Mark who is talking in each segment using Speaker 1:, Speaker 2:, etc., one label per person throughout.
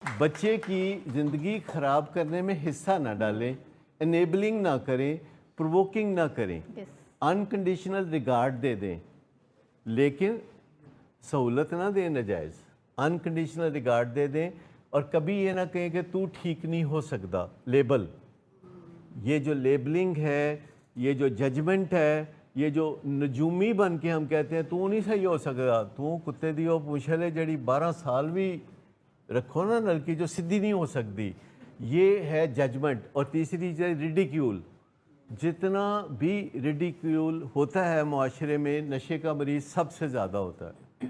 Speaker 1: بچے کی زندگی خراب کرنے میں حصہ نہ ڈالیں، انیبلنگ نہ کریں، پرووکنگ نہ کریں، انکنڈیشنل ریگارڈ دے دیں، لیکن سہولت نہ دیں ناجائز، انکنڈیشنل ریگارڈ دے دیں، اور کبھی یہ نہ کہیں کہ تو ٹھیک نہیں ہو سکتا۔ لیبل، یہ جو لیبلنگ ہے، یہ جو ججمنٹ ہے، یہ جو نجومی بن کے ہم کہتے ہیں تو نہیں صحیح ہو سکتا، تو کتے دی وہ پوچھلے جڑی 12 سال بھی رکھو نا نلکی جو سدھی نہیں ہو سکتی، یہ ہے ججمنٹ۔ اور تیسری چیز ریڈیکیول، جتنا بھی ریڈیکیول ہوتا ہے معاشرے میں نشے کا مریض سب سے زیادہ ہوتا ہے۔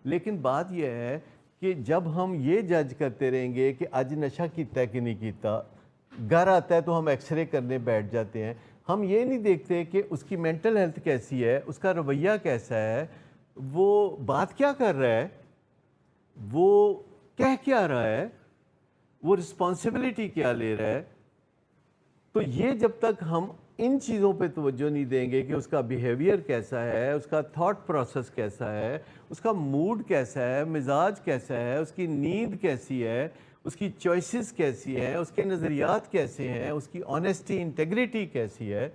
Speaker 1: لیکن بات یہ ہے کہ جب ہم یہ جج کرتے رہیں گے کہ آج نشہ کیتا ہے کہ نہیں کیتا، گھر آتا ہے تو ہم ایکس رے کرنے بیٹھ جاتے ہیں، ہم یہ نہیں دیکھتے کہ اس کی مینٹل ہیلتھ کیسی ہے، اس کا رویہ کیسا ہے، وہ بات کیا کر رہا ہے، وہ کہہ کیا رہا ہے، وہ رسپانسبلٹی کیا لے رہا ہے۔ تو یہ جب تک ہم ان چیزوں پہ توجہ نہیں دیں گے کہ اس کا بیہیویئر کیسا ہے، اس کا تھاٹ پروسیس کیسا ہے، اس کا موڈ کیسا ہے، مزاج کیسا ہے، اس کی نیند کیسی ہے، اس کی چوائسز کیسی ہیں، اس کے نظریات کیسے ہیں، اس کی آنیسٹی انٹیگریٹی کیسی ہے،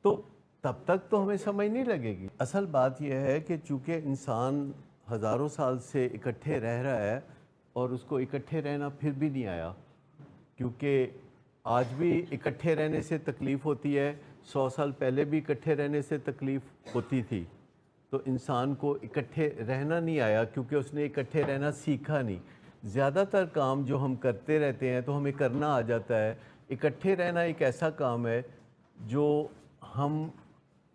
Speaker 1: تو تب تک تو ہمیں سمجھ نہیں لگے گی۔ اصل بات یہ ہے کہ چونکہ انسان ہزاروں سال سے اکٹھے رہ رہا ہے اور اس کو اکٹھے رہنا پھر بھی نہیں آیا، کیونکہ آج بھی اکٹھے رہنے سے تکلیف ہوتی ہے، 100 سال پہلے بھی اکٹھے رہنے سے تکلیف ہوتی تھی، تو انسان کو اکٹھے رہنا نہیں آیا کیونکہ اس نے اکٹھے رہنا سیکھا نہیں۔ زیادہ تر کام جو ہم کرتے رہتے ہیں تو ہمیں کرنا آ جاتا ہے، اکٹھے رہنا ایک ایسا کام ہے جو ہم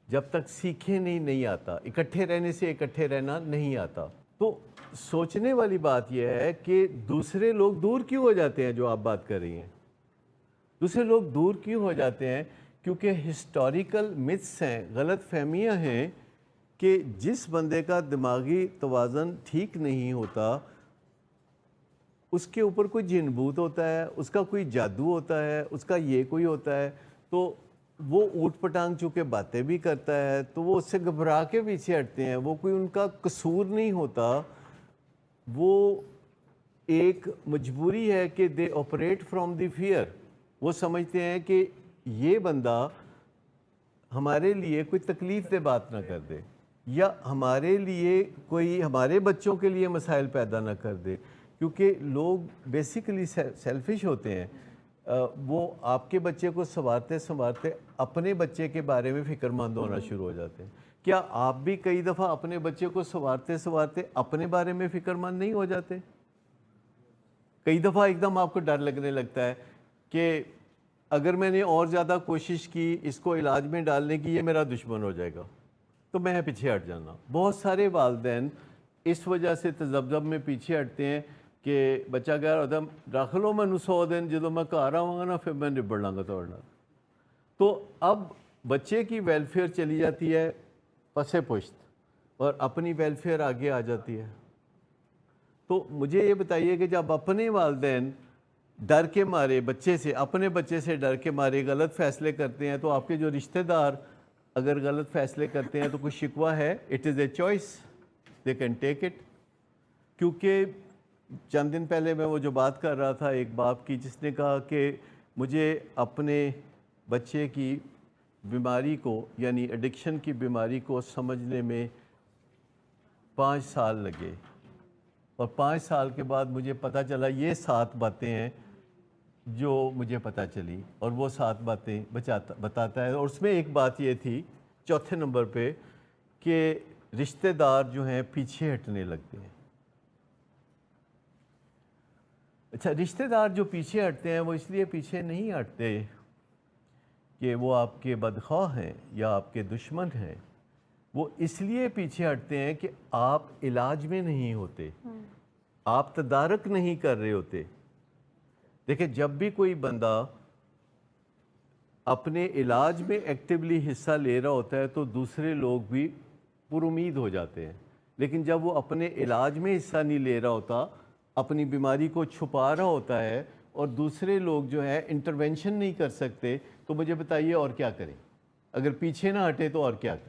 Speaker 1: جب تک سیکھیں نہیں آتا، اکٹھے رہنے سے اکٹھے رہنا نہیں آتا۔ تو سوچنے والی بات یہ ہے کہ دوسرے لوگ دور کیوں ہو جاتے ہیں، جو آپ بات کر رہی ہیں، دوسرے لوگ دور کیوں ہو جاتے ہیں؟ کیونکہ ہسٹوریکل متس ہیں، غلط فہمیاں ہیں کہ جس بندے کا دماغی توازن ٹھیک نہیں ہوتا، اس کے اوپر کوئی جن بھوت ہوتا ہے، اس کا کوئی جادو ہوتا ہے، اس کا یہ کوئی ہوتا ہے، تو وہ اوٹ پٹانگ چونکہ باتیں بھی کرتا ہے تو وہ اس سے گھبرا کے پیچھے ہٹتے ہیں۔ وہ کوئی ان کا قصور نہیں ہوتا، وہ ایک مجبوری ہے کہ they operate from the fear. وہ سمجھتے ہیں کہ یہ بندہ ہمارے لیے کوئی تکلیف دہ بات نہ کر دے، یا ہمارے لیے کوئی، ہمارے بچوں کے لیے مسائل پیدا نہ کر دے، کیونکہ لوگ بیسیکلی سیلفش ہوتے ہیں۔ وہ آپ کے بچے کو سنوارتے سنوارتے اپنے بچے کے بارے میں فکر مند ہونا شروع ہو جاتے ہیں۔ کیا آپ بھی کئی دفعہ اپنے بچے کو سنوارتے سنوارتے اپنے بارے میں فکر مند نہیں ہو جاتے؟ کئی دفعہ ایک دم آپ کو ڈر لگنے لگتا ہے کہ اگر میں نے اور زیادہ کوشش کی اس کو علاج میں ڈالنے کی، یہ میرا دشمن ہو جائے گا، تو میں پیچھے ہٹ جانا۔ بہت سارے والدین اس وجہ سے تذبذب میں پیچھے ہٹتے ہیں کہ بچہ کہہ رہا ہوتا ہے رکھ لو مینوں 100 دن، جدو میں گھر آواں گا نا پھر میں نبڑ لاں گا تہاڈے نال۔ تو اب بچے کی ویلفیئر چلی جاتی ہے پسے پشت، اور اپنی ویلفیئر آگے آ جاتی ہے۔ تو مجھے یہ بتائیے کہ جب اپنے والدین ڈر کے مارے بچے سے، اپنے بچے سے ڈر کے مارے غلط فیصلے کرتے ہیں، تو آپ کے جو رشتہ دار اگر غلط فیصلے کرتے ہیں تو کوئی شکوہ ہے؟ It is a choice, they can take it. کیونکہ چند دن پہلے میں وہ جو بات کر رہا تھا ایک باپ کی، جس نے کہا کہ مجھے اپنے بچے کی بیماری کو، یعنی ایڈکشن کی بیماری کو سمجھنے میں 5 سال لگے، اور 5 سال کے بعد مجھے پتہ چلا یہ 7 باتیں ہیں جو مجھے پتہ چلی، اور وہ 7 باتیں بتاتا ہے۔ اور اس میں ایک بات یہ تھی چوتھے نمبر پہ کہ رشتہ دار جو ہیں پیچھے ہٹنے لگتے ہیں۔ اچھا، رشتہ دار جو پیچھے ہٹتے ہیں وہ اس لیے پیچھے نہیں ہٹتے کہ وہ آپ کے بدخواہ ہیں یا آپ کے دشمن ہیں، وہ اس لیے پیچھے ہٹتے ہیں کہ آپ علاج میں نہیں ہوتے، آپ تدارک نہیں کر رہے ہوتے۔ دیکھیں، جب بھی کوئی بندہ اپنے علاج میں ایکٹیولی حصہ لے رہا ہوتا ہے تو دوسرے لوگ بھی پر امید ہو جاتے ہیں، لیکن جب وہ اپنے علاج میں حصہ نہیں لے رہا ہوتا، اپنی بیماری کو چھپا رہا ہوتا ہے، اور دوسرے لوگ جو ہے انٹرونشن نہیں کر سکتے، تو مجھے بتائیے اور کیا کریں؟ اگر پیچھے نہ ہٹے تو اور کیا کریں؟